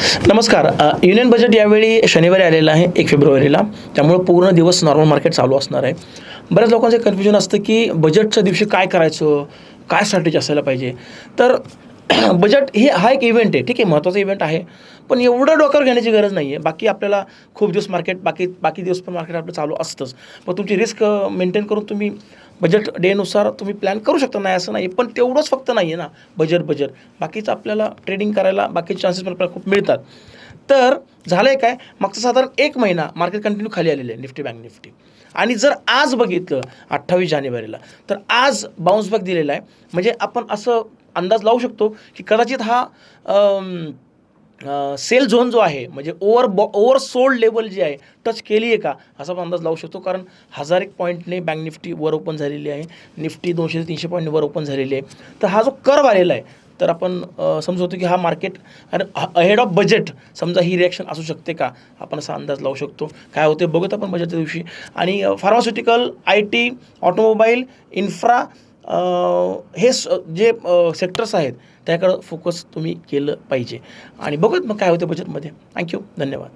नमस्कार. Union budget यावेळी शनिवारी आलेलं आहे 1 फेब्रुवारीला. त्यामुळं पूर्ण दिवस नॉर्मल मार्केट चालू असणार आहे. बऱ्याच लोकांचं कन्फ्युजन असतं की बजेटच्या दिवशी काय करायचं, काय स्ट्रॅटेजी असायला पाहिजे. तर बजेट हा एक इव्हेंट आहे, ठीक आहे, महत्त्वाचा इव्हेंट आहे. पण एवढं डोक्यावर घेण्याची गरज नाही आहे. बाकी आपल्याला खूप दिवस मार्केट बाकी दिवस पण मार्केट आपलं चालू असतंच. मग तुमची रिस्क मेंटेन करून तुम्ही बजेट डेनुसार तुम्ही प्लॅन करू शकता, नाही असं नाही. पण तेवढंच फक्त नाही आहे ना बजेट. बाकीचं आपल्याला ट्रेडिंग करायला बाकीचे चान्सेस पण आपल्याला खूप मिळतात. तर झालं आहे काय, मागचा साधारण 1 महिना मार्केट कंटिन्यू खाली आलेलं आहे निफ्टी, बँक निफ्टी. आणि जर आज बघितलं 28 जानेवारीला, तर आज बाउन्स बॅक दिलेला आहे. म्हणजे आपण असं अंदाज लावू शकतो की कदाचित हा सेल झोन जो आहे, म्हणजे ओव्हर सोल्ड लेवल जी आहे, टच केली आहे का, असा पण अंदाज लावू शकतो. कारण 1001 पॉईंटने बँक निफ्टी वर ओपन झालेली आहे, निफ्टी 200 ते 300 पॉईंट वर ओपन झालेली आहे. तर हा जो कर्व आलेला आहे, तर आपण समजवतो की हा मार्केट अहेड ऑफ बजेट समजा ही रिॲक्शन असू शकते का, आपण असा अंदाज लावू शकतो. काय होते बघूत आपण बजेटच्या दिवशी. आणि फार्मास्युटिकल, IT, ऑटोमोबाईल, इन्फ्रा, हे जे सेक्टर्स आहेत त्याकडं फोकस तुम्ही केलं पाहिजे. आणि बघूयात मग काय होतं बजेटमध्ये. थँक्यू, धन्यवाद.